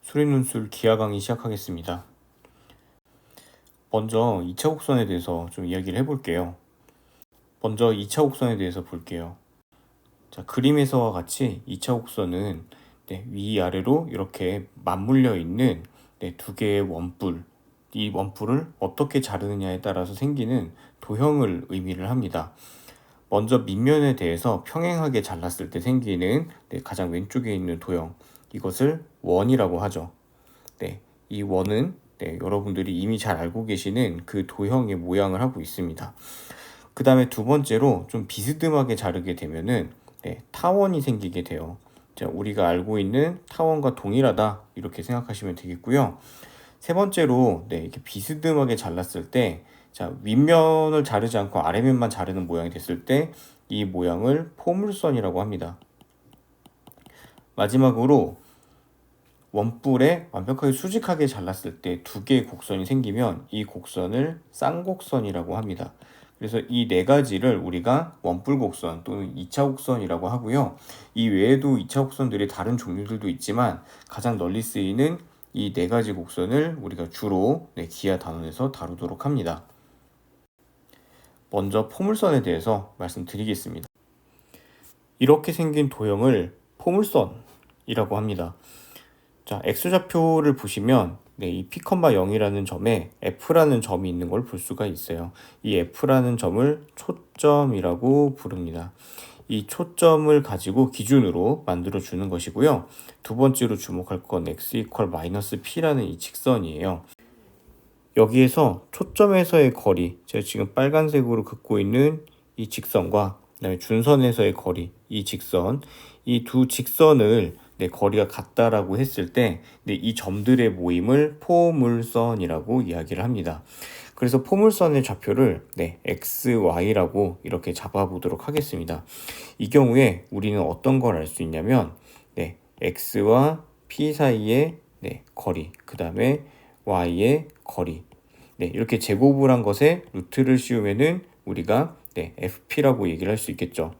수리논술 기하 강의 시작하겠습니다. 먼저 2차 곡선에 대해서 좀 이야기를 해볼게요. 먼저 2차 곡선에 대해서 볼게요. 자, 그림에서와 같이 2차 곡선은 위아래로 이렇게 맞물려 있는 두 개의 원뿔, 이 원뿔을 어떻게 자르느냐에 따라서 생기는 도형을 의미를 합니다. 먼저 밑면에 대해서 평행하게 잘랐을 때 생기는 가장 왼쪽에 있는 도형, 이것을 원이라고 하죠. 이 원은 여러분들이 이미 잘 알고 계시는 그 도형의 모양을 하고 있습니다. 그 다음에 두 번째로 좀 비스듬하게 자르게 되면은 타원이 생기게 돼요. 자, 우리가 알고 있는 타원과 동일하다 이렇게 생각하시면 되겠고요. 세 번째로 이렇게 비스듬하게 잘랐을 때, 자, 윗면을 자르지 않고 아래면만 자르는 모양이 됐을 때 이 모양을 포물선이라고 합니다. 마지막으로 원뿔에 완벽하게 수직하게 잘랐을 때 두 개의 곡선이 생기면 이 곡선을 쌍곡선이라고 합니다. 그래서 이 네 가지를 우리가 원뿔 곡선 또는 2차 곡선이라고 하고요. 이 외에도 2차 곡선들이 다른 종류들도 있지만 가장 널리 쓰이는 이 네 가지 곡선을 우리가 주로 기하 단원에서 다루도록 합니다. 먼저 포물선에 대해서 말씀드리겠습니다. 이렇게 생긴 도형을 포물선이라고 합니다. 자, X좌표를 보시면 이 P, 0이라는 점에 F라는 점이 있는 걸 볼 수가 있어요. 이 F라는 점을 초점이라고 부릅니다. 이 초점을 가지고 기준으로 만들어 주는 것이고요. 두 번째로 주목할 건 X = P라는 이 직선이에요. 여기에서 초점에서의 거리, 제가 지금 빨간색으로 긋고 있는 이 직선과 그다음에 준선에서의 거리, 이 직선, 이 두 직선을 거리가 같다라고 했을 때 이 점들의 모임을 포물선이라고 이야기를 합니다. 그래서 포물선의 좌표를 x, y라고 이렇게 잡아보도록 하겠습니다. 이 경우에 우리는 어떤 걸 알 수 있냐면 x와 p 사이의 거리, 그 다음에 y의 거리, 이렇게 제곱을 한 것에 루트를 씌우면은 우리가 fp라고 얘기를 할 수 있겠죠.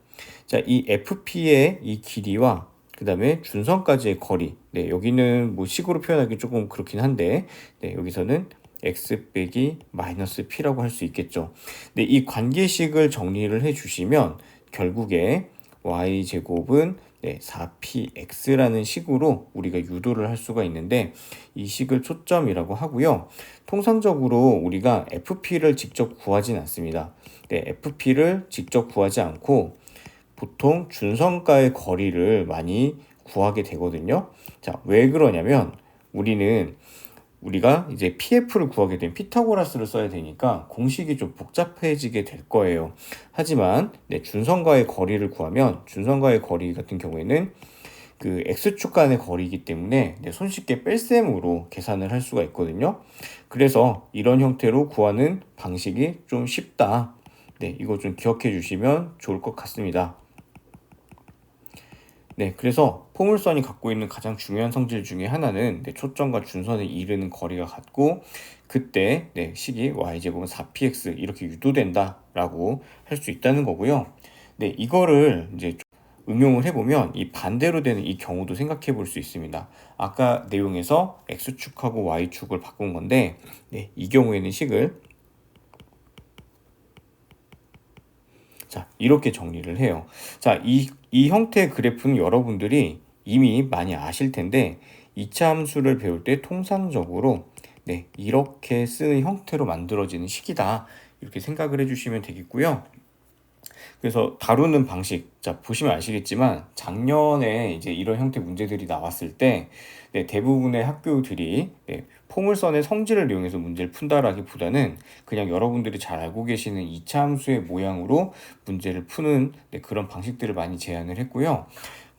자, 이 fp의 이 길이와 그 다음에 준선까지의 거리, 여기는 뭐 식으로 표현하기 조금 그렇긴 한데 여기서는 x 빼기 마이너스 p라고 할 수 있겠죠. 이 관계식을 정리를 해주시면 결국에 y제곱은 4px라는 식으로 우리가 유도를 할 수가 있는데, 이 식을 초점이라고 하고요. 통상적으로 우리가 fp를 직접 구하진 않습니다. fp를 직접 구하지 않고 보통 준선과의 거리를 많이 구하게 되거든요. 자, 왜 그러냐면 우리가 이제 PF를 구하게 되면 피타고라스를 써야 되니까 공식이 좀 복잡해지게 될 거예요. 하지만 준선과의 거리를 구하면 준선과의 거리 같은 경우에는 그 X축 간의 거리이기 때문에 손쉽게 뺄셈으로 계산을 할 수가 있거든요. 그래서 이런 형태로 구하는 방식이 좀 쉽다. 이거 좀 기억해 주시면 좋을 것 같습니다. 그래서 포물선이 갖고 있는 가장 중요한 성질 중에 하나는 초점과 준선을 이르는 거리가 같고, 그때 식이 y제곱은 4px 이렇게 유도된다라고 할 수 있다는 거고요. 이거를 이제 응용을 해보면 이 반대로 되는 이 경우도 생각해 볼 수 있습니다. 아까 내용에서 x축하고 y축을 바꾼 건데 이 경우에는 식을 자, 이렇게 정리를 해요. 자, 이 형태의 그래프는 여러분들이 이미 많이 아실 텐데 2차 함수를 배울 때 통상적으로 이렇게 쓰는 형태로 만들어지는 식이다, 이렇게 생각을 해주시면 되겠고요. 그래서 다루는 방식, 자, 보시면 아시겠지만 작년에 이제 이런 형태 문제들이 나왔을 때 대부분의 학교들이 포물선의 성질을 이용해서 문제를 푼다라기보다는 그냥 여러분들이 잘 알고 계시는 2차 함수의 모양으로 문제를 푸는 그런 방식들을 많이 제안을 했고요.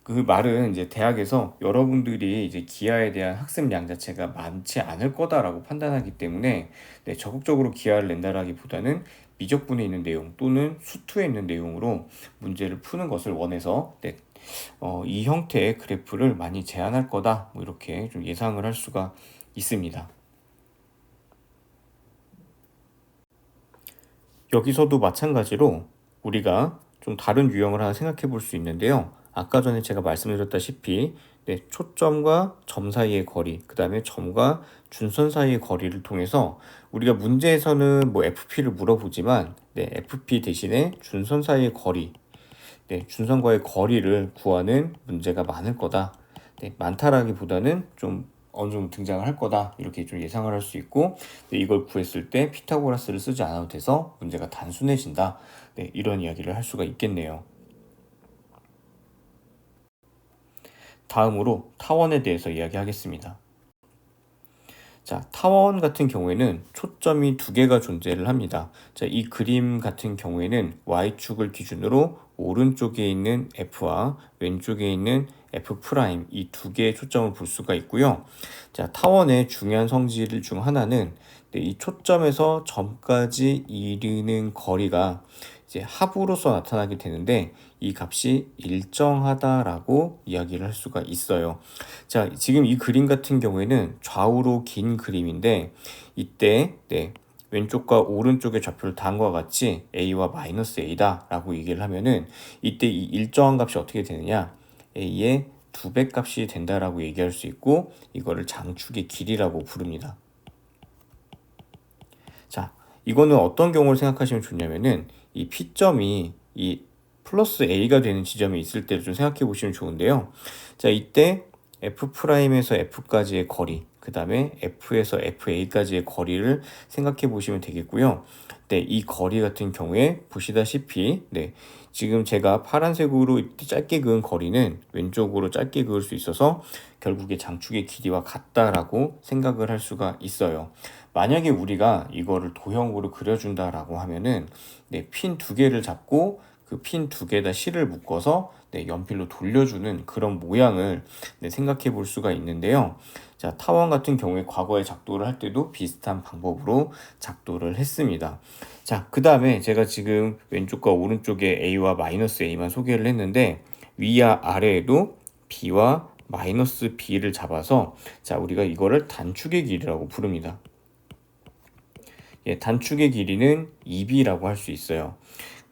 그 말은 이제 대학에서 여러분들이 이제 기하에 대한 학습량 자체가 많지 않을 거다라고 판단하기 때문에 적극적으로 기하를 낸다라기보다는 미적분에 있는 내용 또는 수투에 있는 내용으로 문제를 푸는 것을 원해서 이 형태의 그래프를 많이 제안할 거다, 뭐 이렇게 좀 예상을 할 수가 있습니다. 여기서도 마찬가지로 우리가 좀 다른 유형을 하나 생각해 볼 수 있는데요. 아까 전에 제가 말씀드렸다시피 네, 초점과 점 사이의 거리, 그 다음에 점과 준선 사이의 거리를 통해서 우리가 문제에서는 뭐 FP를 물어보지만 네, FP 대신에 준선 사이의 거리, 네, 준선과의 거리를 구하는 문제가 많을 거다. 네, 많다라기보다는 좀 어느 정도 등장을 할 거다. 이렇게 좀 예상을 할 수 있고, 네, 이걸 구했을 때 피타고라스를 쓰지 않아도 돼서 문제가 단순해진다. 네, 이런 이야기를 할 수가 있겠네요. 다음으로 타원에 대해서 이야기하겠습니다. 자, 타원 같은 경우에는 초점이 두 개가 존재를 합니다. 자, 이 그림 같은 경우에는 Y축을 기준으로 오른쪽에 있는 F와 왼쪽에 있는 F' 이 두 개의 초점을 볼 수가 있고요. 자, 타원의 중요한 성질 중 하나는 네, 이 초점에서 점까지 이르는 거리가 이제 합으로서 나타나게 되는데 이 값이 일정하다라고 이야기를 할 수가 있어요. 자, 지금 이 그림 같은 경우에는 좌우로 긴 그림인데 이때 네, 왼쪽과 오른쪽의 좌표를 다음과 같이 a와 마이너스 a다 라고 얘기를 하면은 이때 이 일정한 값이 어떻게 되느냐, a의 2배 값이 된다라고 얘기할 수 있고 이거를 장축의 길이라고 부릅니다. 자, 이거는 어떤 경우를 생각하시면 좋냐면은 이 P점이 이 플러스 A가 되는 지점에 있을 때를 좀 생각해 보시면 좋은데요. 자, 이때 F'에서 F까지의 거리, 그 다음에 F에서 FA까지의 거리를 생각해 보시면 되겠고요. 네, 이 거리 같은 경우에 보시다시피, 네, 지금 제가 파란색으로 짧게 그은 거리는 왼쪽으로 짧게 그을 수 있어서 결국에 장축의 길이와 같다라고 생각을 할 수가 있어요. 만약에 우리가 이거를 도형으로 그려준다라고 하면은 네, 핀 두 개를 잡고 그 핀 두 개에다 실을 묶어서 네, 연필로 돌려주는 그런 모양을 네, 생각해 볼 수가 있는데요. 자, 타원 같은 경우에 과거에 작도를 할 때도 비슷한 방법으로 작도를 했습니다. 자, 그 다음에 제가 지금 왼쪽과 오른쪽에 A와 마이너스 A만 소개를 했는데 위와 아래에도 B와 마이너스 B를 잡아서 자, 우리가 이거를 단축의 길이라고 부릅니다. 예, 단축의 길이는 2b라고 할 수 있어요.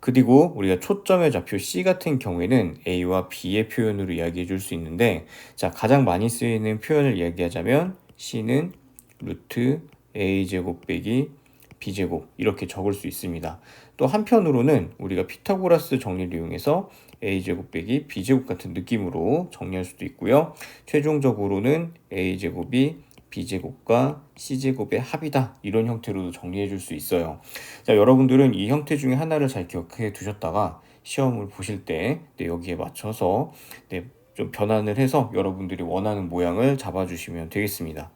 그리고 우리가 초점의 좌표 C 같은 경우에는 A와 B의 표현으로 이야기해 줄 수 있는데 자, 가장 많이 쓰이는 표현을 이야기하자면 C는 루트 A제곱 빼기 B제곱 이렇게 적을 수 있습니다. 또 한편으로는 우리가 피타고라스 정리를 이용해서 A제곱 빼기 B제곱 같은 느낌으로 정리할 수도 있고요. 최종적으로는 A제곱이 B제곱과 C제곱의 합이다 이런 형태로도 정리해 줄 수 있어요. 자, 여러분들은 이 형태 중에 하나를 잘 기억해 두셨다가 시험을 보실 때 네, 여기에 맞춰서 네, 좀 변환을 해서 여러분들이 원하는 모양을 잡아주시면 되겠습니다.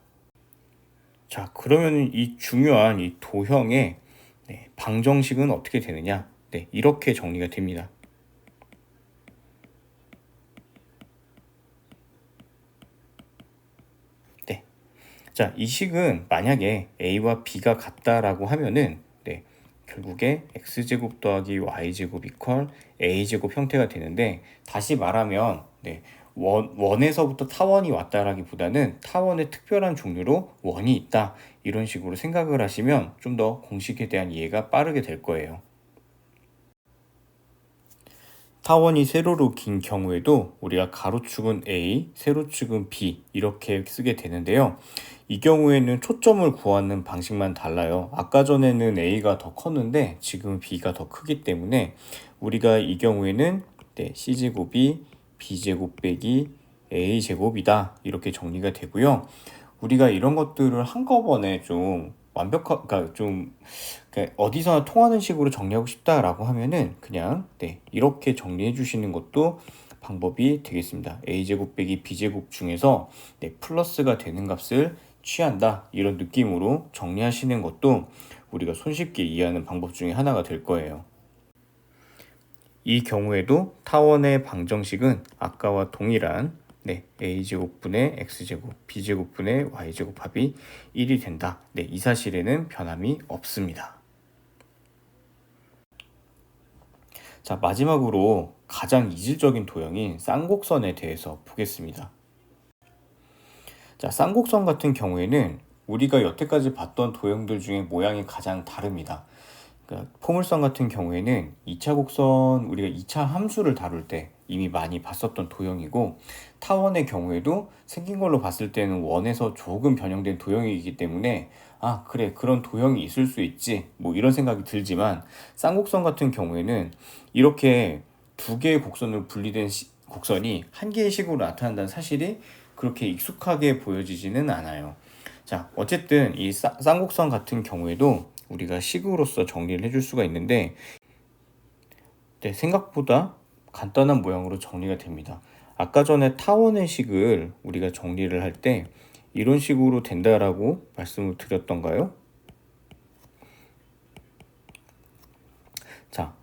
자, 그러면 이 중요한 이 도형의 네, 방정식은 어떻게 되느냐? 네, 이렇게 정리가 됩니다. 네. 자, 이 식은 만약에 a와 b가 같다라고 하면은 네, 결국에 x제곱 더하기 y제곱 이퀄 a제곱 형태가 되는데 다시 말하면 네, 원에서부터 타원이 왔다라기보다는 타원의 특별한 종류로 원이 있다 이런 식으로 생각을 하시면 좀 더 공식에 대한 이해가 빠르게 될 거예요. 타원이 세로로 긴 경우에도 우리가 가로축은 A, 세로축은 B 이렇게 쓰게 되는데요. 이 경우에는 초점을 구하는 방식만 달라요. 아까 전에는 A가 더 컸는데 지금 B가 더 크기 때문에 우리가 이 경우에는 네, C제곱이 B제곱 빼기 A제곱이다 이렇게 정리가 되고요. 우리가 이런 것들을 한꺼번에 좀 그러니까 좀 어디서나 통하는 식으로 정리하고 싶다라고 하면은 그냥 네, 이렇게 정리해 주시는 것도 방법이 되겠습니다. a제곱 빼기 b제곱 중에서 네, 플러스가 되는 값을 취한다 이런 느낌으로 정리하시는 것도 우리가 손쉽게 이해하는 방법 중에 하나가 될 거예요. 이 경우에도 타원의 방정식은 아까와 동일한 네, a제곱분의 x제곱, b제곱분의 y제곱 합이 1이 된다. 네, 이 사실에는 변함이 없습니다. 자, 마지막으로 가장 이질적인 도형인 쌍곡선에 대해서 보겠습니다. 자, 쌍곡선 같은 경우에는 우리가 여태까지 봤던 도형들 중에 모양이 가장 다릅니다. 그러니까 포물선 같은 경우에는 2차 곡선 우리가 2차 함수를 다룰 때 이미 많이 봤었던 도형이고, 타원의 경우에도 생긴 걸로 봤을 때는 원에서 조금 변형된 도형이기 때문에 아 그래 그런 도형이 있을 수 있지 뭐 이런 생각이 들지만, 쌍곡선 같은 경우에는 이렇게 두 개의 곡선으로 분리된 곡선이 한 개의 식으로 나타난다는 사실이 그렇게 익숙하게 보여지지는 않아요. 자, 어쨌든 이 쌍곡선 같은 경우에도 우리가 식으로서 정리를 해줄 수가 있는데, 네, 생각보다 간단한 모양으로 정리가 됩니다. 아까 전에 타원의 식을 우리가 정리를 할 때 이런 식으로 된다라고 말씀을 드렸던가요? 자,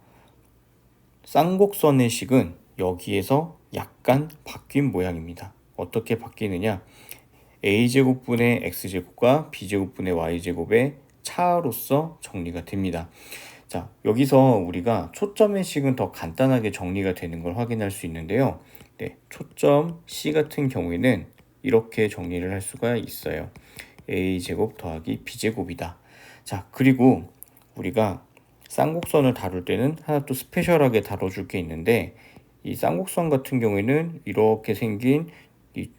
쌍곡선의 식은 여기에서 약간 바뀐 모양입니다. 어떻게 바뀌느냐? a제곱분의 x제곱과 b제곱분의 y제곱의 차로서 정리가 됩니다. 자, 여기서 우리가 초점의 식은 더 간단하게 정리가 되는 걸 확인할 수 있는데요. 네, 초점 C 같은 경우에는 이렇게 정리를 할 수가 있어요. a제곱 더하기 b제곱이다. 자, 그리고 우리가 쌍곡선을 다룰 때는 하나 또 스페셜하게 다뤄줄 게 있는데, 이 쌍곡선 같은 경우에는 이렇게 생긴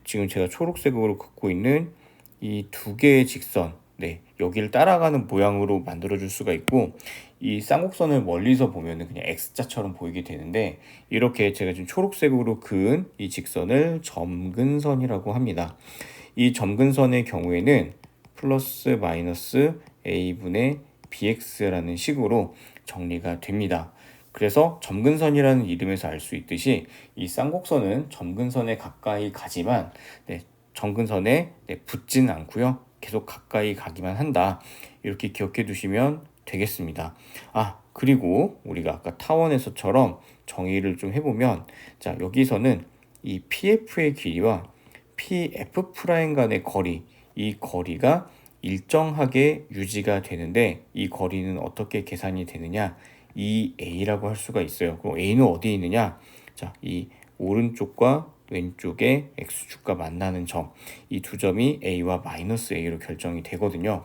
지금 제가 초록색으로 긋고 있는 이 두 개의 직선, 네, 여기를 따라가는 모양으로 만들어 줄 수가 있고, 이 쌍곡선을 멀리서 보면은 그냥 X자처럼 보이게 되는데, 이렇게 제가 지금 초록색으로 그은 이 직선을 점근선이라고 합니다. 이 점근선의 경우에는 플러스 마이너스 a분의 bx라는 식으로 정리가 됩니다. 그래서 점근선이라는 이름에서 알 수 있듯이 이 쌍곡선은 점근선에 가까이 가지만, 네, 점근선에 붙지는 않고요. 계속 가까이 가기만 한다. 이렇게 기억해 두시면 되겠습니다. 아, 그리고 우리가 아까 타원에서처럼 정의를 좀 해보면, 자, 여기서는 이 PF의 길이와 PF' 간의 거리, 이 거리가 일정하게 유지가 되는데, 이 거리는 어떻게 계산이 되느냐? 이 A라고 할 수가 있어요. 그럼 A는 어디에 있느냐? 자, 이 오른쪽과 왼쪽의 X축과 만나는 점, 이 두 점이 A와 마이너스 A로 결정이 되거든요.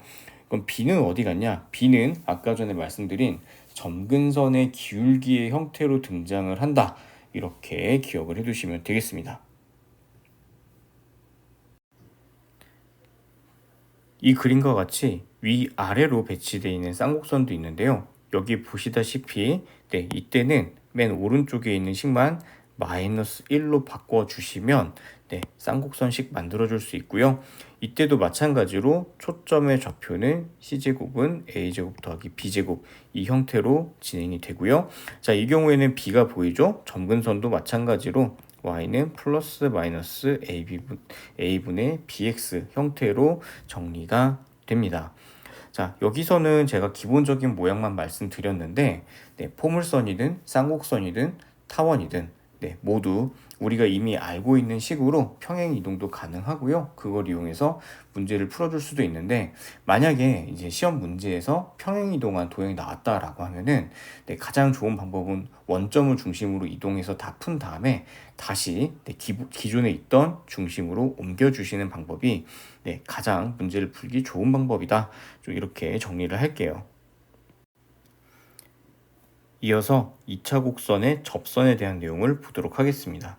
그럼 B는 어디 갔냐? B는 아까 전에 말씀드린 점근선의 기울기의 형태로 등장을 한다. 이렇게 기억을 해두시면 되겠습니다. 이 그림과 같이 위아래로 배치되어 있는 쌍곡선도 있는데요. 여기 보시다시피 네, 이때는 맨 오른쪽에 있는 식만 마이너스 1로 바꿔주시면 네, 쌍곡선식 만들어줄 수 있고요. 이때도 마찬가지로 초점의 좌표는 C제곱은 A제곱 더하기 B제곱 이 형태로 진행이 되고요. 자, 이 경우에는 B가 보이죠? 점근선도 마찬가지로 y는 플러스 마이너스 a분의 bx 형태로 정리가 됩니다. 자, 여기서는 제가 기본적인 모양만 말씀드렸는데, 네, 포물선이든 쌍곡선이든 타원이든 네, 모두 우리가 이미 알고 있는 식으로 평행 이동도 가능하고요. 그걸 이용해서 문제를 풀어줄 수도 있는데, 만약에 이제 시험 문제에서 평행 이동한 도형이 나왔다라고 하면은 네, 가장 좋은 방법은 원점을 중심으로 이동해서 다 푼 다음에 다시 네, 기존에 있던 중심으로 옮겨주시는 방법이 네, 가장 문제를 풀기 좋은 방법이다. 좀 이렇게 정리를 할게요. 이어서 2차 곡선의 접선에 대한 내용을 보도록 하겠습니다.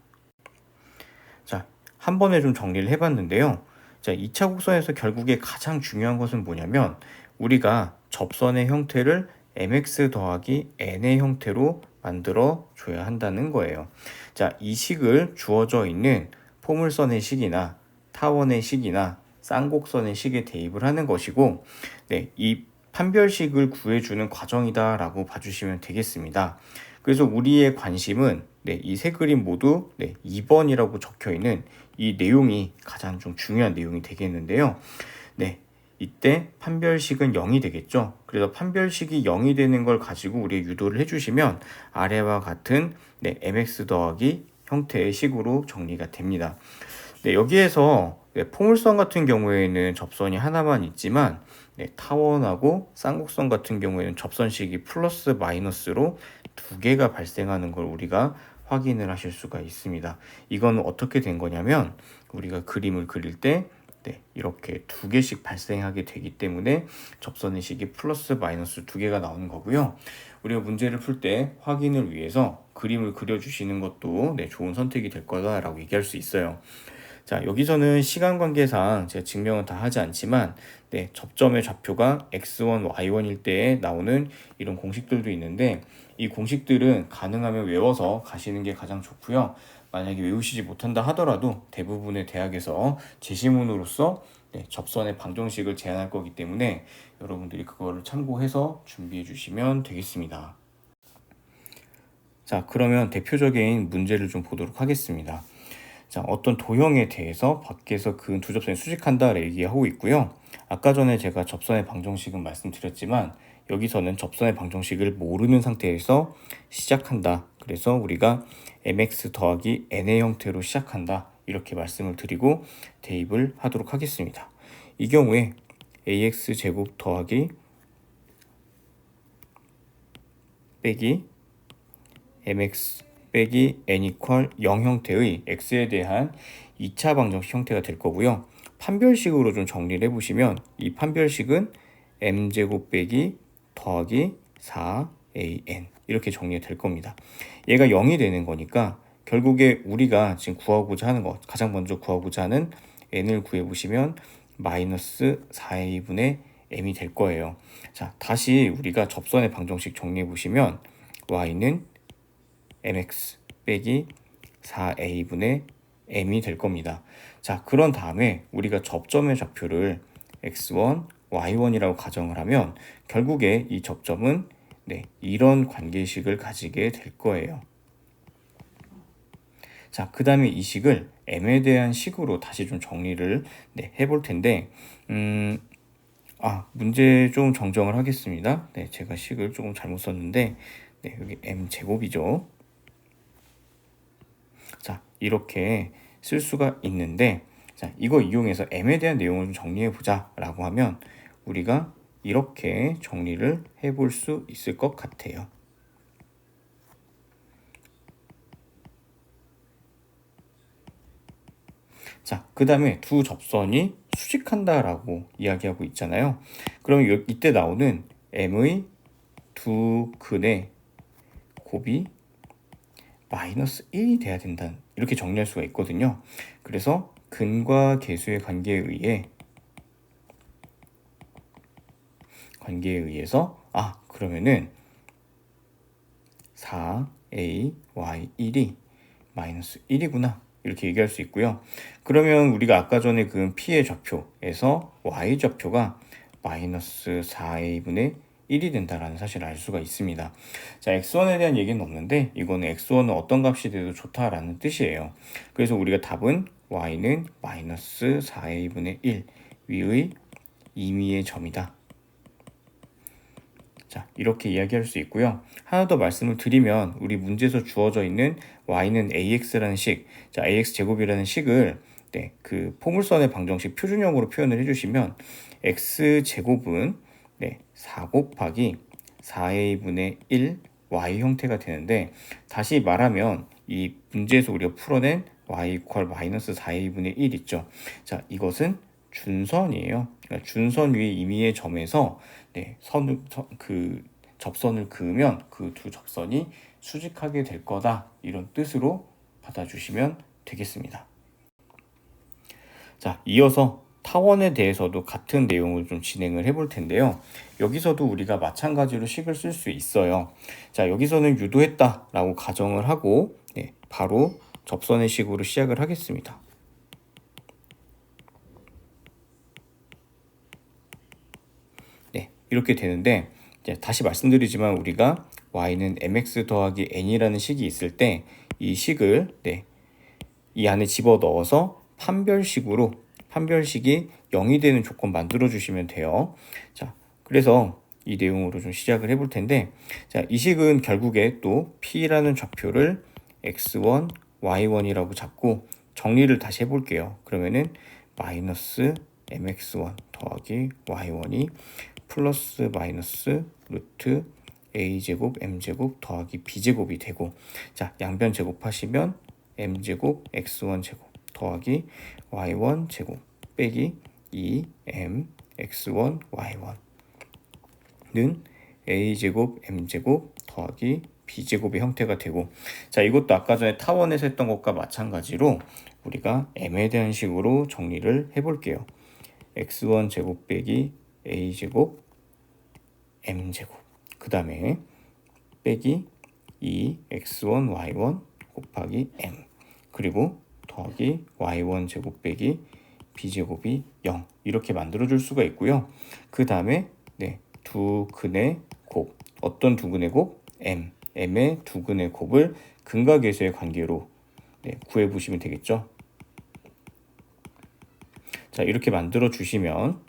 자, 한 번에 좀 정리를 해봤는데요. 자, 2차 곡선에서 결국에 가장 중요한 것은 뭐냐면, 우리가 접선의 형태를 mx 더하기 n의 형태로 만들어 줘야 한다는 거예요. 자, 이 식을 주어져 있는 포물선의 식이나 타원의 식이나 쌍곡선의 식에 대입을 하는 것이고, 네, 이 판별식을 구해주는 과정이다라고 봐주시면 되겠습니다. 그래서 우리의 관심은 네, 이 세 그림 모두 네, 2번이라고 적혀 있는 이 내용이 가장 좀 중요한 내용이 되겠는데요. 네, 이때 판별식은 0이 되겠죠. 그래서 판별식이 0이 되는 걸 가지고 우리가 유도를 해주시면 아래와 같은 네, mx 더하기 형태의 식으로 정리가 됩니다. 네, 여기에서 네, 포물선 같은 경우에는 접선이 하나만 있지만 네, 타원하고 쌍곡선 같은 경우에는 접선식이 플러스 마이너스로 두 개가 발생하는 걸 우리가 확인을 하실 수가 있습니다. 이건 어떻게 된 거냐면, 우리가 그림을 그릴 때 이렇게 두 개씩 발생하게 되기 때문에 접선의 식이 플러스 마이너스 두 개가 나오는 거고요. 우리가 문제를 풀 때 확인을 위해서 그림을 그려주시는 것도 좋은 선택이 될 거다라고 얘기할 수 있어요. 자, 여기서는 시간 관계상 제가 증명은 다 하지 않지만 접점의 좌표가 x1, y1일 때 나오는 이런 공식들도 있는데 이 공식들은 가능하면 외워서 가시는 게 가장 좋고요. 만약에 외우시지 못한다 하더라도 대부분의 대학에서 제시문으로서 접선의 방정식을 제안할 거기 때문에 여러분들이 그거를 참고해서 준비해 주시면 되겠습니다. 자, 그러면 대표적인 문제를 좀 보도록 하겠습니다. 자, 어떤 도형에 대해서 밖에서 그 두 접선이 수직한다를 얘기하고 있고요. 아까 전에 제가 접선의 방정식은 말씀드렸지만 여기서는 접선의 방정식을 모르는 상태에서 시작한다. 그래서 우리가 mx 더하기 n의 형태로 시작한다. 이렇게 말씀을 드리고 대입을 하도록 하겠습니다. 이 경우에 ax 제곱 더하기 빼기 mx 빼기 n 이퀄 0 형태의 x에 대한 2차 방정식 형태가 될 거고요. 판별식으로 좀 정리를 해보시면 이 판별식은 m제곱 빼기 더하기 4an 이렇게 정리가 될 겁니다. 얘가 0이 되는 거니까 결국에 우리가 지금 구하고자 하는 것, 가장 먼저 구하고자 하는 n을 구해보시면 마이너스 4a분의 m이 될 거예요. 자, 다시 우리가 접선의 방정식 정리해보시면 y는 mx 빼기 4a분의 m이 될 겁니다. 자, 그런 다음에 우리가 접점의 좌표를 x1, y1이라고 가정을 하면 결국에 이 접점은 이런 관계식을 가지게 될 거예요. 자, 그 다음에 이 식을 m에 대한 식으로 다시 좀 정리를 해볼 텐데 문제 좀 정정을 하겠습니다. 제가 식을 조금 잘못 썼는데 여기 m제곱이죠. 자, 이렇게 쓸 수가 있는데 자, 이거 이용해서 m에 대한 내용을 좀 정리해 보자 라고 하면 우리가 이렇게 정리를 해볼 수 있을 것 같아요. 자, 그 다음에 두 접선이 수직한다 라고 이야기하고 있잖아요. 그럼 이때 나오는 m의 두 근의 곱이 마이너스 1이 돼야 된다. 이렇게 정리할 수가 있거든요. 그래서 근과 계수의 관계에 의해서 그러면은 4ay1이 마이너스 1이구나. 이렇게 얘기할 수 있고요. 그러면 우리가 아까 전에 그 p의 좌표에서 y 좌표가 마이너스 4a분의 1이 된다라는 사실을 알 수가 있습니다. 자, x1에 대한 얘기는 없는데 이거는 x1은 어떤 값이 돼도 좋다라는 뜻이에요. 그래서 우리가 답은 y는 마이너스 4a분의 1 위의 임의의 점이다. 자, 이렇게 이야기할 수 있고요. 하나 더 말씀을 드리면 우리 문제에서 주어져 있는 y는 ax라는 식, 자, ax 제곱이라는 식을 그 포물선의 방정식 표준형으로 표현을 해주시면 x 제곱은 4 곱하기 4a분의 1 y 형태가 되는데 다시 말하면 이 문제에서 우리가 풀어낸 y 이퀄 마이너스 4a분의 1 있죠. 자, 이것은 준선이에요. 그러니까 준선 위의 임의의 점에서 그 접선을 그으면 그 두 접선이 수직하게 될 거다. 이런 뜻으로 받아주시면 되겠습니다. 자, 이어서 타원에 대해서도 같은 내용을 좀 진행을 해볼 텐데요. 여기서도 우리가 마찬가지로 식을 쓸 수 있어요. 자, 여기서는 유도했다라고 가정을 하고 바로 접선의 식으로 시작을 하겠습니다. 이렇게 되는데 이제 다시 말씀드리지만 우리가 y는 mx 더하기 n이라는 식이 있을 때 이 식을 이 안에 집어넣어서 판별식이 0이 되는 조건 만들어 주시면 돼요. 자, 그래서 이 내용으로 좀 시작을 해볼 텐데 자, 이 식은 결국에 또 p라는 좌표를 x1, y1이라고 잡고 정리를 다시 해볼게요. 그러면은 마이너스 mx1 더하기 y1이 플러스 마이너스 루트 a제곱 m제곱 더하기 b제곱이 되고 자, 양변 제곱하시면 m제곱 x1제곱 더하기 y1제곱 빼기 2m x1 y1는 a제곱 m제곱 더하기 b제곱의 형태가 되고, 자, 이것도 아까 전에 타원에서 했던 것과 마찬가지로 우리가 m에 대한 식으로 정리를 해볼게요. x1 제곱 빼기 a제곱 m제곱, 그 다음에 빼기 2x1 y1 곱하기 m, 그리고 더하기 y1 제곱 빼기 b제곱이 0, 이렇게 만들어 줄 수가 있고요. 그 다음에 두 근의 곱, 어떤 두 근의 곱? m의 두 근의 곱을 근각에서의 관계로 구해보시면 되겠죠. 자, 이렇게 만들어 주시면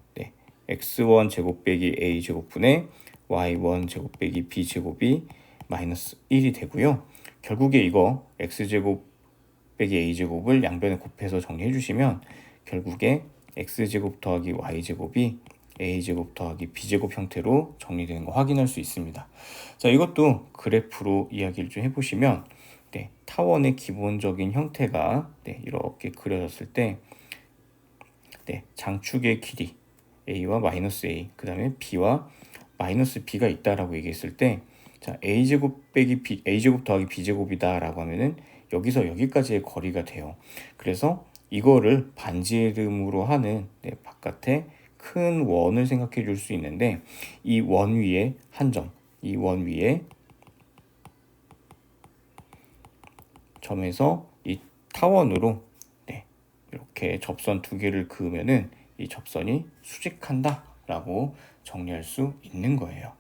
x1 제곱 빼기 a 제곱분의 y1 제곱 빼기 b 제곱이 마이너스 1이 되고요. 결국에 이거 x제곱 빼기 a제곱을 양변에 곱해서 정리해 주시면 결국에 x제곱 더하기 y제곱이 a제곱 더하기 b제곱 형태로 정리되는 거 확인할 수 있습니다. 자, 이것도 그래프로 이야기를 좀 해보시면 타원의 기본적인 형태가 이렇게 그려졌을 때 장축의 길이 a와 마이너스 a, 그 다음에 b와 마이너스 b가 있다라고 얘기했을 때, 자, a제곱 빼기 a제곱 더하기 b제곱이다 라고 하면은 여기서 여기까지의 거리가 돼요. 그래서 이거를 반지름으로 하는 바깥에 큰 원을 생각해 줄 수 있는데, 이 원 위에 한 점, 이 원 위에 점에서 이 타원으로 이렇게 접선 두 개를 그으면은 이 접선이 수직한다 라고 정리할 수 있는 거예요.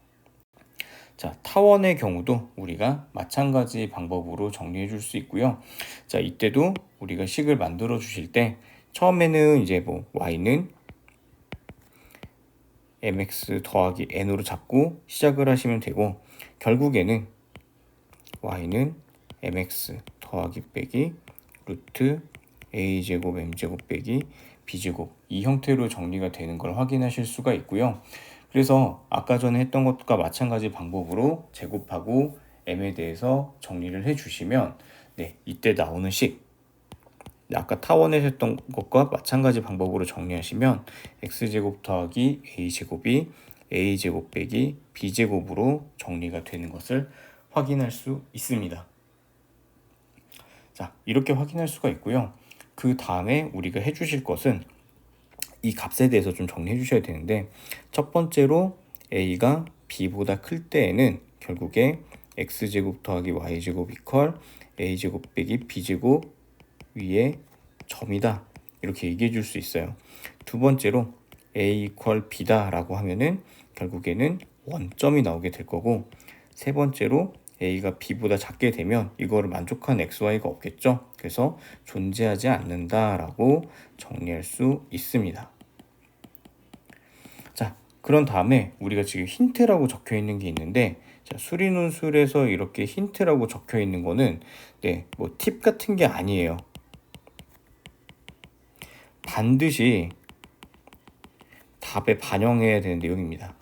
자, 타원의 경우도 우리가 마찬가지 방법으로 정리해 줄 수 있고요. 자, 이때도 우리가 식을 만들어 주실 때 처음에는 이제 뭐 y는 mx 더하기 n으로 잡고 시작을 하시면 되고, 결국에는 y는 mx 더하기 빼기 루트 a제곱 m제곱 빼기 b제곱, 이 형태로 정리가 되는 걸 확인하실 수가 있고요. 그래서 아까 전에 했던 것과 마찬가지 방법으로 제곱하고 m에 대해서 정리를 해주시면 이때 나오는 식, 아까 타원에서 했던 것과 마찬가지 방법으로 정리하시면 x제곱 더하기 a제곱이 a제곱 빼기 b제곱으로 정리가 되는 것을 확인할 수 있습니다. 자, 이렇게 확인할 수가 있고요. 그 다음에 우리가 해주실 것은 이 값에 대해서 좀 정리해 주셔야 되는데, 첫 번째로 a가 b보다 클 때에는 결국에 x제곱 더하기 y제곱 이퀄 a제곱 빼기 b제곱 위에 점이다, 이렇게 얘기해 줄 수 있어요. 두 번째로 a 이퀄 b다 라고 하면은 결국에는 원점이 나오게 될 거고, 세 번째로 a가 b보다 작게 되면 이거를 만족한 xy가 없겠죠. 그래서 존재하지 않는다 라고 정리할 수 있습니다. 자, 그런 다음에 우리가 지금 힌트라고 적혀 있는 게 있는데, 자, 수리논술에서 이렇게 힌트라고 적혀 있는 거는 뭐 팁 같은 게 아니에요. 반드시 답에 반영해야 되는 내용입니다.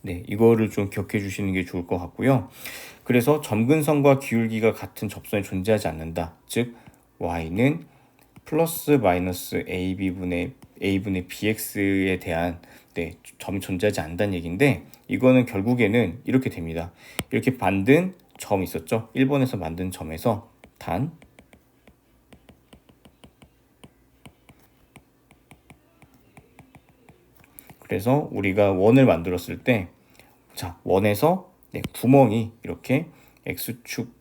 이거를 좀 기억해 주시는 게 좋을 것 같고요. 그래서 점근선과 기울기가 같은 접선이 존재하지 않는다. 즉 y는 플러스 마이너스 a분의 bx에 대한 점이 존재하지 않는다는 얘기인데, 이거는 결국에는 이렇게 됩니다. 이렇게 만든 점 있었죠. 1번에서 만든 점에서 단 그래서 우리가 원을 만들었을 때, 자, 원에서 구멍이 이렇게 x축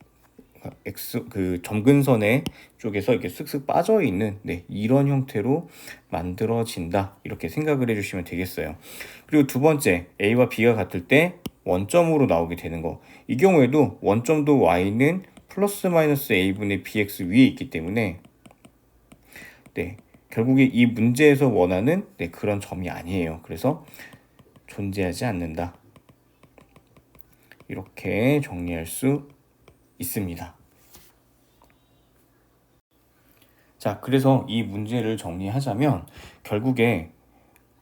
그 점근선의 쪽에서 이렇게 쓱쓱 빠져 있는 이런 형태로 만들어진다, 이렇게 생각을 해주시면 되겠어요. 그리고 두 번째, a와 b가 같을 때 원점으로 나오게 되는 거, 이 경우에도 원점도 y는 플러스 마이너스 a분의 bx 위에 있기 때문에 결국에 이 문제에서 원하는 그런 점이 아니에요. 그래서 존재하지 않는다, 이렇게 정리할 수 있습니다. 자, 그래서 이 문제를 정리하자면 결국에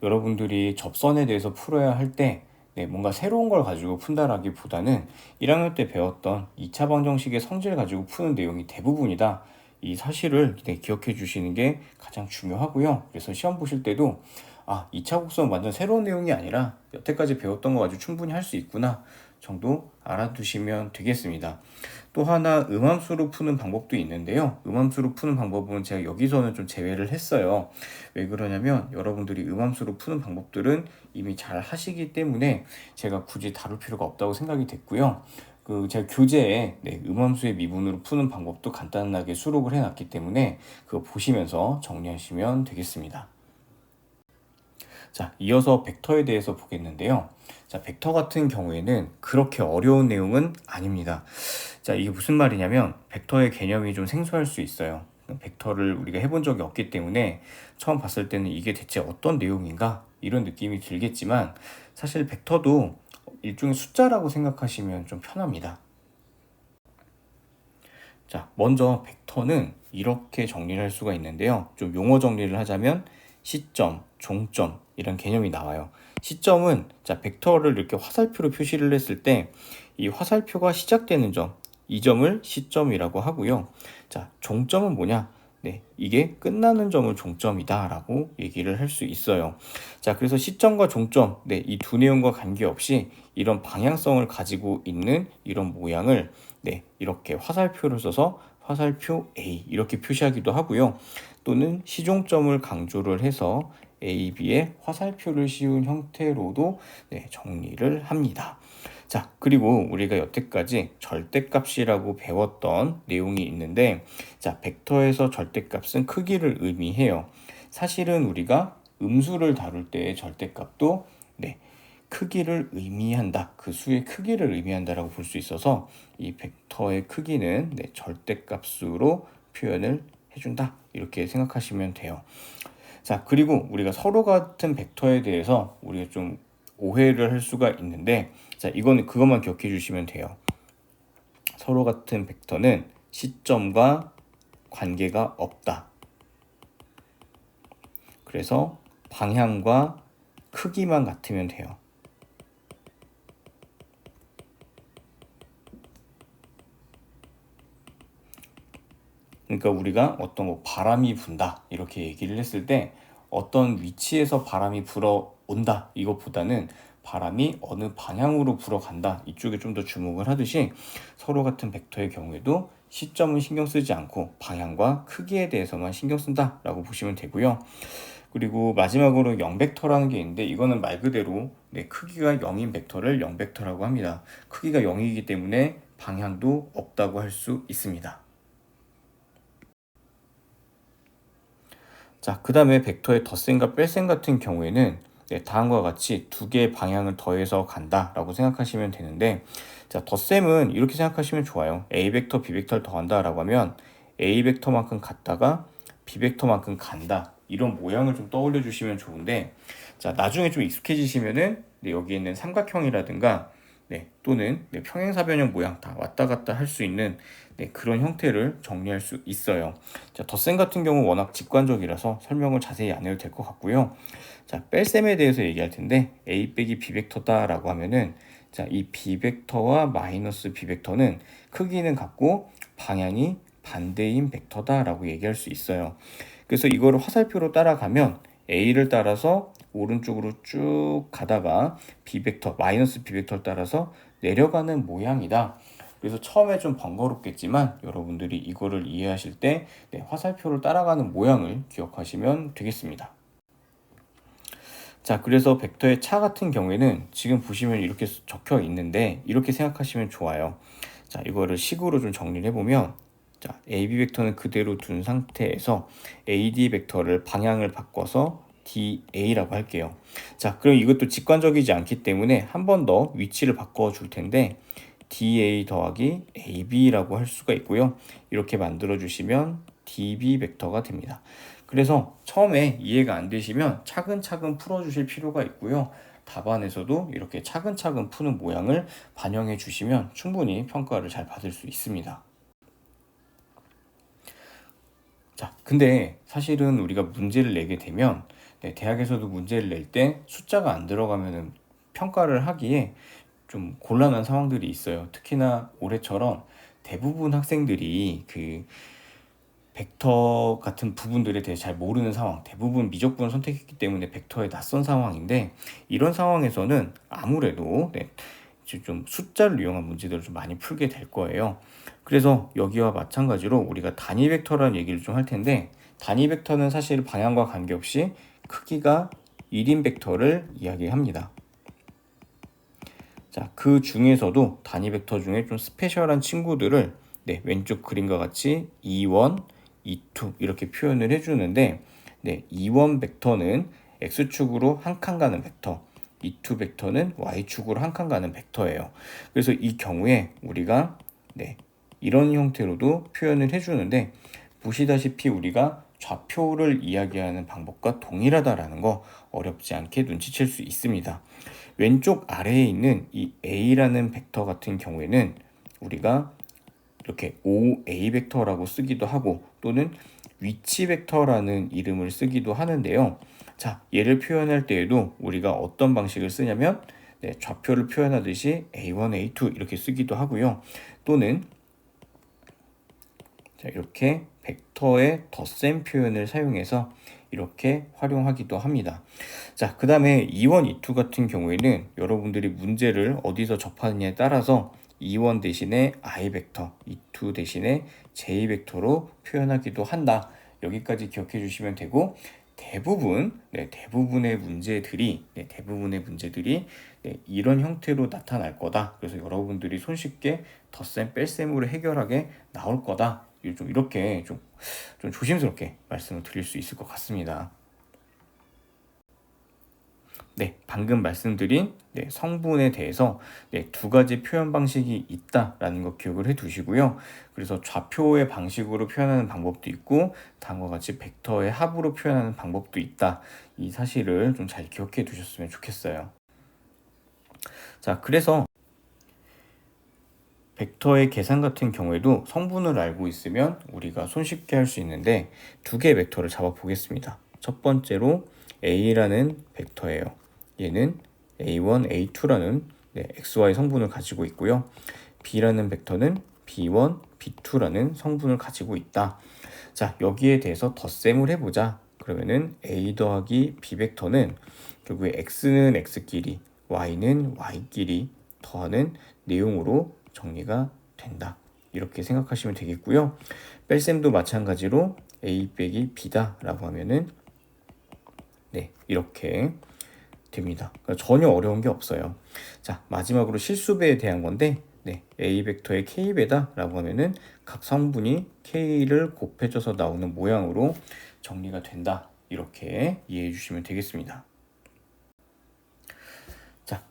여러분들이 접선에 대해서 풀어야 할 때 뭔가 새로운 걸 가지고 푼다라기보다는 1학년 때 배웠던 2차 방정식의 성질 가지고 푸는 내용이 대부분이다, 이 사실을 기억해 주시는 게 가장 중요하고요. 그래서 시험 보실 때도 2차 곡선 완전 새로운 내용이 아니라 여태까지 배웠던 거 가지고 충분히 할 수 있구나 정도 알아두시면 되겠습니다. 또 하나 음함수로 푸는 방법도 있는데요. 음함수로 푸는 방법은 제가 여기서는 좀 제외를 했어요. 왜 그러냐면 여러분들이 음함수로 푸는 방법들은 이미 잘 하시기 때문에 제가 굳이 다룰 필요가 없다고 생각이 됐고요. 제가 교재에 음함수의 미분으로 푸는 방법도 간단하게 수록을 해놨기 때문에 그거 보시면서 정리하시면 되겠습니다. 자, 이어서 벡터에 대해서 보겠는데요. 자, 벡터 같은 경우에는 그렇게 어려운 내용은 아닙니다. 자, 이게 무슨 말이냐면 벡터의 개념이 좀 생소할 수 있어요. 벡터를 우리가 해본 적이 없기 때문에 처음 봤을 때는 이게 대체 어떤 내용인가 이런 느낌이 들겠지만 사실 벡터도 일종의 숫자라고 생각하시면 좀 편합니다. 자, 먼저 벡터는 이렇게 정리를 할 수가 있는데요. 좀 용어 정리를 하자면 시점, 종점 이런 개념이 나와요. 시점은 자, 벡터를 이렇게 화살표로 표시를 했을 때 이 화살표가 시작되는 점, 이 점을 시점이라고 하고요. 자, 종점은 뭐냐? 네, 이게 끝나는 점을 종점이다라고 얘기를 할 수 있어요. 자, 그래서 시점과 종점, 네, 이 두 내용과 관계없이 이런 방향성을 가지고 있는 이런 모양을 이렇게 화살표를 써서 화살표 A 이렇게 표시하기도 하고요. 또는 시종점을 강조를 해서 A, B에 화살표를 씌운 형태로도 정리를 합니다. 자, 그리고 우리가 여태까지 절대값이라고 배웠던 내용이 있는데, 자, 벡터에서 절대값은 크기를 의미해요. 사실은 우리가 음수를 다룰 때의 절대값도 크기를 의미한다. 그 수의 크기를 의미한다라고 볼 수 있어서 이 벡터의 크기는 절대값으로 표현을 해준다. 이렇게 생각하시면 돼요. 자, 그리고 우리가 서로 같은 벡터에 대해서 우리가 좀 오해를 할 수가 있는데, 자, 이거는 그것만 기억해 주시면 돼요. 서로 같은 벡터는 시점과 관계가 없다. 그래서 방향과 크기만 같으면 돼요. 그러니까 우리가 어떤 바람이 분다 이렇게 얘기를 했을 때 어떤 위치에서 바람이 불어온다 이것보다는 바람이 어느 방향으로 불어간다 이쪽에 좀 더 주목을 하듯이 서로 같은 벡터의 경우에도 시점은 신경 쓰지 않고 방향과 크기에 대해서만 신경 쓴다 라고 보시면 되고요. 그리고 마지막으로 0벡터라는 게 있는데 이거는 말 그대로 크기가 0인 벡터를 0벡터라고 합니다. 크기가 0이기 때문에 방향도 없다고 할 수 있습니다. 자, 그 다음에 벡터의 덧셈과 뺄셈 같은 경우에는 다음과 같이 두 개의 방향을 더해서 간다라고 생각하시면 되는데, 자, 덧셈은 이렇게 생각하시면 좋아요. A 벡터, B 벡터를 더한다라고 하면 A 벡터만큼 갔다가 B 벡터만큼 간다. 이런 모양을 좀 떠올려 주시면 좋은데, 자, 나중에 좀 익숙해지시면은 여기 있는 삼각형이라든가 또는 평행사변형 모양 다 왔다 갔다 할 수 있는 그런 형태를 정리할 수 있어요. 자, 덧셈 같은 경우 워낙 직관적이라서 설명을 자세히 안 해도 될 것 같고요. 자, 뺄셈에 대해서 얘기할 텐데 A 빼기 B 벡터다라고 하면은 자, 이 B 벡터와 마이너스 B 벡터는 크기는 같고 방향이 반대인 벡터다라고 얘기할 수 있어요. 그래서 이거를 화살표로 따라가면 A를 따라서 오른쪽으로 쭉 가다가 B 벡터, 마이너스 B 벡터를 따라서 내려가는 모양이다. 그래서 처음에 좀 번거롭겠지만 여러분들이 이거를 이해하실 때 화살표를 따라가는 모양을 기억하시면 되겠습니다. 자, 그래서 벡터의 차 같은 경우에는 지금 보시면 이렇게 적혀 있는데 이렇게 생각하시면 좋아요. 자, 이거를 식으로 좀 정리를 해보면 자, AB 벡터는 그대로 둔 상태에서 AD 벡터를 방향을 바꿔서 DA라고 할게요. 자, 그럼 이것도 직관적이지 않기 때문에 한 번 더 위치를 바꿔 줄 텐데 DA 더하기 AB라고 할 수가 있고요. 이렇게 만들어 주시면 DB 벡터가 됩니다. 그래서 처음에 이해가 안 되시면 차근차근 풀어 주실 필요가 있고요. 답안에서도 이렇게 차근차근 푸는 모양을 반영해 주시면 충분히 평가를 잘 받을 수 있습니다. 자, 근데 사실은 우리가 문제를 내게 되면 대학에서도 문제를 낼 때 숫자가 안 들어가면 평가를 하기에 좀 곤란한 상황들이 있어요. 특히나 올해처럼 대부분 학생들이 벡터 같은 부분들에 대해 잘 모르는 상황, 대부분 미적분을 선택했기 때문에 벡터에 낯선 상황인데, 이런 상황에서는 아무래도 좀 숫자를 이용한 문제들을 좀 많이 풀게 될 거예요. 그래서 여기와 마찬가지로 우리가 단위 벡터라는 얘기를 좀 할 텐데, 단위 벡터는 사실 방향과 관계없이 크기가 1인 벡터를 이야기합니다. 자, 그 중에서도 단위 벡터 중에 좀 스페셜한 친구들을 왼쪽 그림과 같이 E1, E2 이렇게 표현을 해주는데, E1 벡터는 X축으로 한 칸 가는 벡터, E2 벡터는 Y축으로 한 칸 가는 벡터예요. 그래서 이 경우에 우리가 이런 형태로도 표현을 해주는데, 보시다시피 우리가 좌표를 이야기하는 방법과 동일하다라는 거 어렵지 않게 눈치챌 수 있습니다. 왼쪽 아래에 있는 이 A라는 벡터 같은 경우에는 우리가 이렇게 OA 벡터라고 쓰기도 하고, 또는 위치 벡터라는 이름을 쓰기도 하는데요. 자, 얘를 표현할 때에도 우리가 어떤 방식을 쓰냐면 좌표를 표현하듯이 A1, A2 이렇게 쓰기도 하고요. 또는 자, 이렇게 벡터의 덧셈 표현을 사용해서 이렇게 활용하기도 합니다. 자, 그 다음에 E1, E2 같은 경우에는 여러분들이 문제를 어디서 접하느냐에 따라서 E1 대신에 I 벡터, E2 대신에 J 벡터로 표현하기도 한다. 여기까지 기억해 주시면 되고, 대부분의 문제들이 이런 형태로 나타날 거다. 그래서 여러분들이 손쉽게 덧셈, 뺄셈으로 해결하게 나올 거다. 좀 이렇게 좀 조심스럽게 말씀을 드릴 수 있을 것 같습니다. 방금 말씀드린 성분에 대해서 두 가지 표현 방식이 있다라는 거 기억을 해 두시고요. 그래서 좌표의 방식으로 표현하는 방법도 있고, 다음과 같이 벡터의 합으로 표현하는 방법도 있다. 이 사실을 좀 잘 기억해 두셨으면 좋겠어요. 자, 그래서 벡터의 계산 같은 경우에도 성분을 알고 있으면 우리가 손쉽게 할 수 있는데, 두 개의 벡터를 잡아 보겠습니다. 첫 번째로 A라는 벡터예요. 얘는 A1, A2라는 XY 성분을 가지고 있고요. B라는 벡터는 B1, B2라는 성분을 가지고 있다. 자, 여기에 대해서 덧셈을 해보자. 그러면은 A 더하기 B 벡터는 결국에 X는 X끼리, Y는 Y끼리 더하는 내용으로 정리가 된다. 이렇게 생각하시면 되겠고요. 뺄셈도 마찬가지로 A 빼기 B다 라고 하면은 이렇게 됩니다. 그러니까 전혀 어려운 게 없어요. 자, 마지막으로 실수배에 대한 건데, A 벡터의 K배다 라고 하면은 각 성분이 K를 곱해져서 나오는 모양으로 정리가 된다. 이렇게 이해해 주시면 되겠습니다. 자,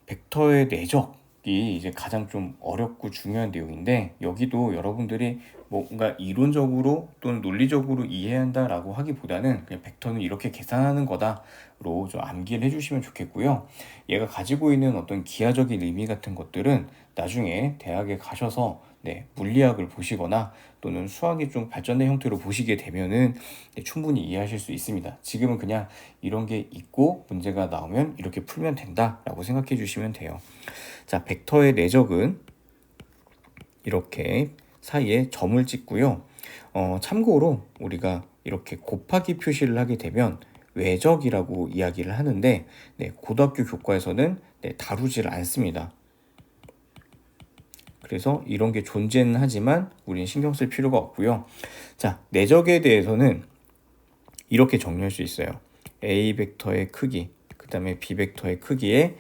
벡터의 내적이 이제 가장 좀 어렵고 중요한 내용인데, 여기도 여러분들이 뭔가 이론적으로 또는 논리적으로 이해한다라고 하기보다는 그냥 벡터는 이렇게 계산하는 거다로 좀 암기를 해주시면 좋겠고요. 얘가 가지고 있는 어떤 기하적인 의미 같은 것들은 나중에 대학에 가셔서 물리학을 보시거나 또는 수학이 좀 발전된 형태로 보시게 되면은 충분히 이해하실 수 있습니다. 지금은 그냥 이런 게 있고 문제가 나오면 이렇게 풀면 된다라고 생각해 주시면 돼요. 자, 벡터의 내적은 이렇게 사이에 점을 찍고요. 참고로 우리가 이렇게 곱하기 표시를 하게 되면 외적이라고 이야기를 하는데, 고등학교 교과에서는 다루지를 않습니다. 그래서 이런 게 존재는 하지만 우리는 신경 쓸 필요가 없고요. 자, 내적에 대해서는 이렇게 정리할 수 있어요. A 벡터의 크기, 그 다음에 B 벡터의 크기에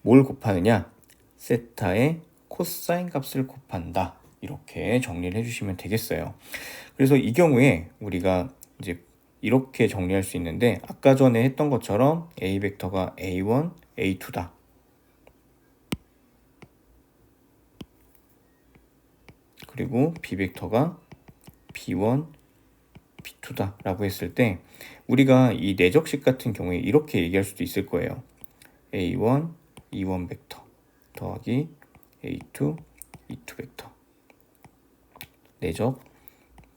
뭘 곱하느냐? 세타의 코사인 값을 곱한다. 이렇게 정리를 해주시면 되겠어요. 그래서 이 경우에 우리가 이제 이렇게 정리할 수 있는데, 아까 전에 했던 것처럼 A 벡터가 A1, A2다. 그리고 B 벡터가 B1, B2다 라고 했을 때, 우리가 이 내적식 같은 경우에 이렇게 얘기할 수도 있을 거예요. A1, E1 벡터 더하기 A2, E2 벡터 내적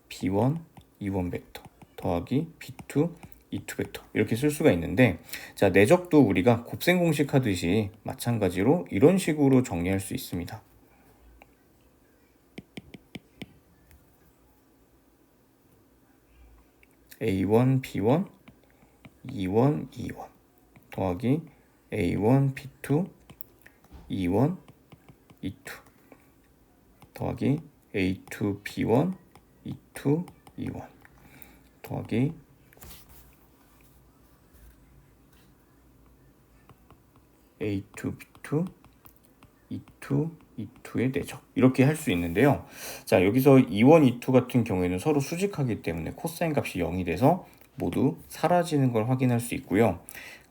B1, E1 벡터 더하기 B2, E2 벡터 이렇게 쓸 수가 있는데, 자, 내적도 우리가 곱셈 공식 하듯이 마찬가지로 이런 식으로 정리할 수 있습니다. A1 B1 E1 E1 더하기 A1 B2 E1 E2 더하기 A2 B1 E2 E1 더하기 A2 B2 E2 E2의 내적 이렇게 할 수 있는데요. 자, 여기서 E1 E2 같은 경우에는 서로 수직하기 때문에 코사인 값이 0이 돼서 모두 사라지는 걸 확인할 수 있고요.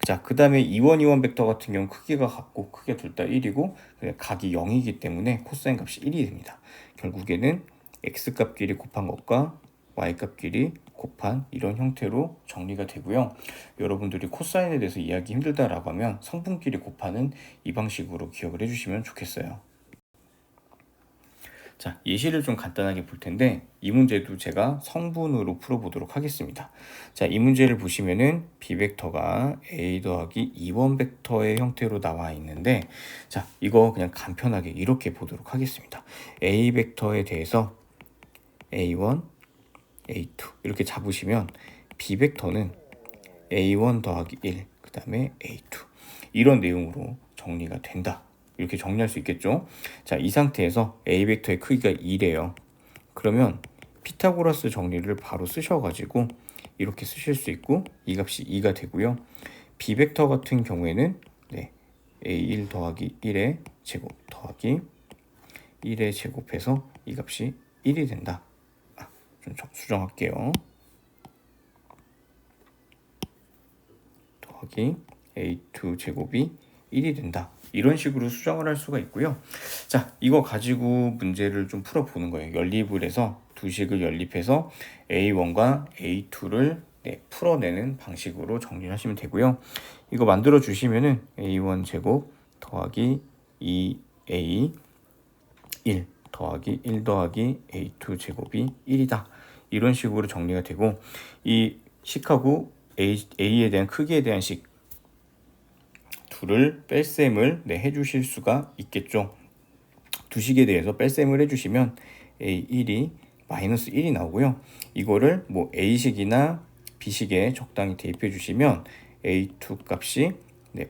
자, 그 다음에 E1 E1 벡터 같은 경우는 크기가 같고 크기가 둘 다 1이고 각이 0이기 때문에 코사인 값이 1이 됩니다. 결국에는 x값끼리 곱한 것과 y값끼리 곱한 이런 형태로 정리가 되고요. 여러분들이 코사인에 대해서 이해하기 힘들다라고 하면 성분끼리 곱하는 이 방식으로 기억을 해주시면 좋겠어요. 자, 예시를 좀 간단하게 볼 텐데 이 문제도 제가 성분으로 풀어보도록 하겠습니다. 자, 이 문제를 보시면은 B벡터가 A 더하기 2번 벡터의 형태로 나와 있는데 자, 이거 그냥 간편하게 이렇게 보도록 하겠습니다. A 벡터에 대해서 A1, A2 이렇게 잡으시면 B벡터는 A1 더하기 1, 그 다음에 A2 이런 내용으로 정리가 된다. 이렇게 정리할 수 있겠죠. 자, 이 상태에서 A 벡터의 크기가 2래요. 그러면 피타고라스 정리를 바로 쓰셔가지고 이렇게 쓰실 수 있고 이 값이 2가 되고요. B 벡터 같은 경우에는 A1 더하기 1의 제곱 더하기 1의 제곱해서 이 값이 1이 된다. 좀 수정할게요. 더하기 A2 제곱이 1이 된다. 이런 식으로 수정을 할 수가 있고요. 자, 이거 가지고 문제를 좀 풀어보는 거예요. 연립을 해서 두 식을 연립해서 A1과 A2를 풀어내는 방식으로 정리를 하시면 되고요. 이거 만들어 주시면은 A1 제곱 더하기 2A 1 더하기 1 더하기 A2 제곱이 1이다. 이런 식으로 정리가 되고 이 식하고 A에 대한 크기에 대한 식 둘을 뺄셈을 해주실 수가 있겠죠. 두 식에 대해서 뺄셈을 해주시면 A1이 마이너스 1이 나오고요. 이거를 뭐 A식이나 B식에 적당히 대입해 주시면 A2 값이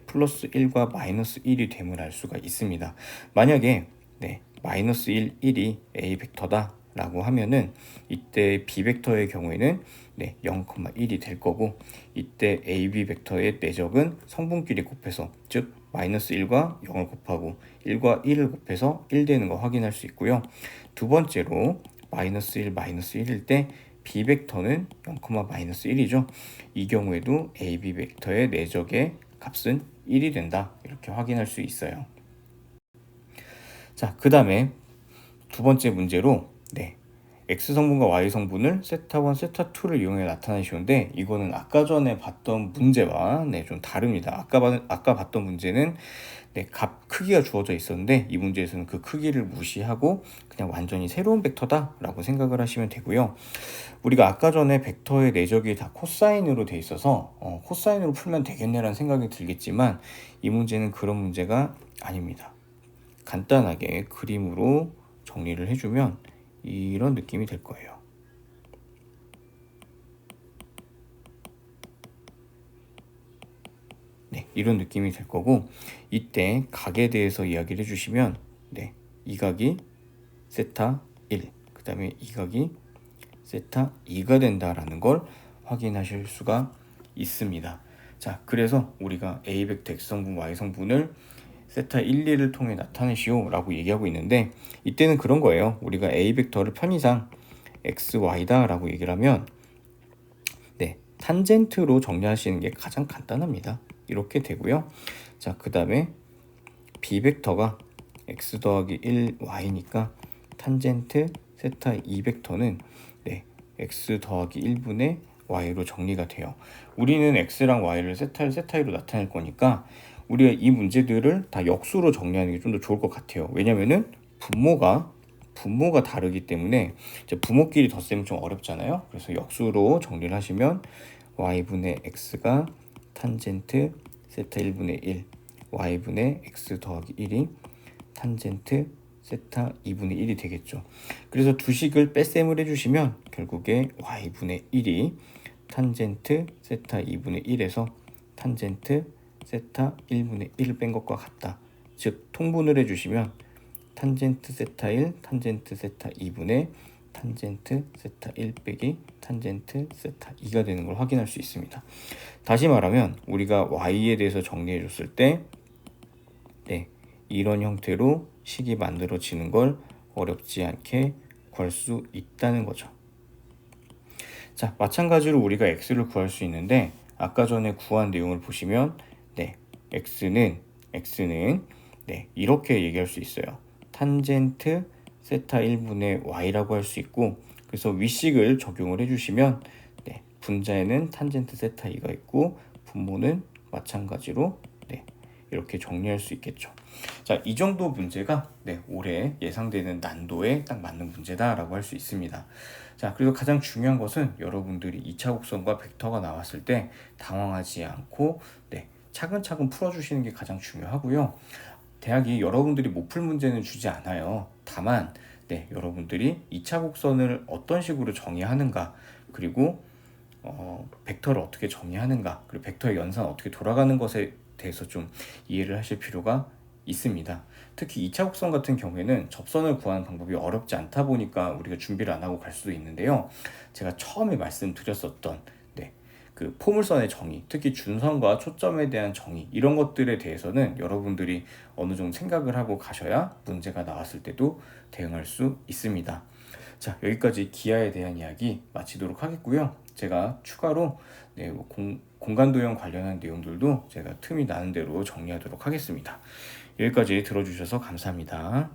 플러스 1과 마이너스 1이 됨을 알 수가 있습니다. 만약에 마이너스 1, 1이 A 벡터다 라고 하면은 이때 B 벡터의 경우에는 0,1이 될 거고 이때 AB 벡터의 내적은 성분끼리 곱해서 즉 마이너스 1과 0을 곱하고 1과 1을 곱해서 1 되는 거 확인할 수 있고요. 두 번째로 마이너스 1, 마이너스 1일 때 B 벡터는 0, 마이너스 1이죠. 이 경우에도 AB 벡터의 내적의 값은 1이 된다. 이렇게 확인할 수 있어요. 자, 그 다음에 두 번째 문제로 X성분과 Y성분을 세타1, 세타2를 이용해 나타내시는데 이거는 아까 전에 봤던 문제와 좀 다릅니다. 아까 봤던 문제는 값 크기가 주어져 있었는데 이 문제에서는 그 크기를 무시하고 그냥 완전히 새로운 벡터다 라고 생각을 하시면 되고요. 우리가 아까 전에 벡터의 내적이 다 코사인으로 돼 있어서 코사인으로 풀면 되겠네라는 생각이 들겠지만 이 문제는 그런 문제가 아닙니다. 간단하게 그림으로 정리를 해주면 이런 느낌이 될 거예요. 이런 느낌이 될 거고 이때 각에 대해서 이야기를 해주시면 이 각이 세타 1, 그 다음에 이 각이 세타 2가 된다라는 걸 확인하실 수가 있습니다. 자, 그래서 우리가 A 벡터 X성분, Y성분을 세타 1, 2를 통해 나타내시오 라고 얘기하고 있는데 이때는 그런 거예요. 우리가 A 벡터를 편의상 X, Y다 라고 얘기를 하면 탄젠트로 정리하시는 게 가장 간단합니다. 이렇게 되고요. 자, 그 다음에 B 벡터가 X 더하기 1, Y니까 탄젠트 세타 2 벡터는 X 더하기 1분의 Y로 정리가 돼요. 우리는 X랑 Y를 세타 1, 세타 2로 나타낼 거니까 우리가 이 문제들을 다 역수로 정리하는 게 좀 더 좋을 것 같아요. 왜냐면은 분모가 다르기 때문에 이제 부모끼리 덧셈은 좀 어렵잖아요. 그래서 역수로 정리를 하시면 y분의 x가 탄젠트 세타 1분의 1 y분의 x 더하기 1이 탄젠트 세타 2분의 1이 되겠죠. 그래서 두 식을 뺄셈을 해주시면 결국에 y분의 1이 탄젠트 세타 2분의 1에서 탄젠트 세타 1분의 1을 뺀 것과 같다. 즉 통분을 해주시면 탄젠트 세타 1, 탄젠트 세타 2분의 탄젠트 세타 1 빼기 탄젠트 세타 2가 되는 걸 확인할 수 있습니다. 다시 말하면 우리가 y에 대해서 정리해 줬을 때 이런 형태로 식이 만들어지는 걸 어렵지 않게 구할 수 있다는 거죠. 자, 마찬가지로 우리가 x를 구할 수 있는데 아까 전에 구한 내용을 보시면 x는 이렇게 얘기할 수 있어요. 탄젠트 세타 1분의 y라고 할 수 있고, 그래서 위식을 적용을 해주시면 분자에는 탄젠트 세타 2가 있고 분모는 마찬가지로 이렇게 정리할 수 있겠죠. 자, 이 정도 문제가 올해 예상되는 난도에 딱 맞는 문제다라고 할 수 있습니다. 자, 그리고 가장 중요한 것은 여러분들이 2차 곡선과 벡터가 나왔을 때 당황하지 않고 차근차근 풀어주시는 게 가장 중요하고요. 대학이 여러분들이 못 풀 문제는 주지 않아요. 다만 여러분들이 2차 곡선을 어떤 식으로 정의하는가, 그리고 벡터를 어떻게 정의하는가, 그리고 벡터의 연산 어떻게 돌아가는 것에 대해서 좀 이해를 하실 필요가 있습니다. 특히 2차 곡선 같은 경우에는 접선을 구하는 방법이 어렵지 않다 보니까 우리가 준비를 안 하고 갈 수도 있는데요. 제가 처음에 말씀드렸었던 그 포물선의 정의, 특히 준선과 초점에 대한 정의, 이런 것들에 대해서는 여러분들이 어느 정도 생각을 하고 가셔야 문제가 나왔을 때도 대응할 수 있습니다. 자, 여기까지 기하에 대한 이야기 마치도록 하겠고요. 제가 추가로 공간도형 관련한 내용들도 제가 틈이 나는 대로 정리하도록 하겠습니다. 여기까지 들어주셔서 감사합니다.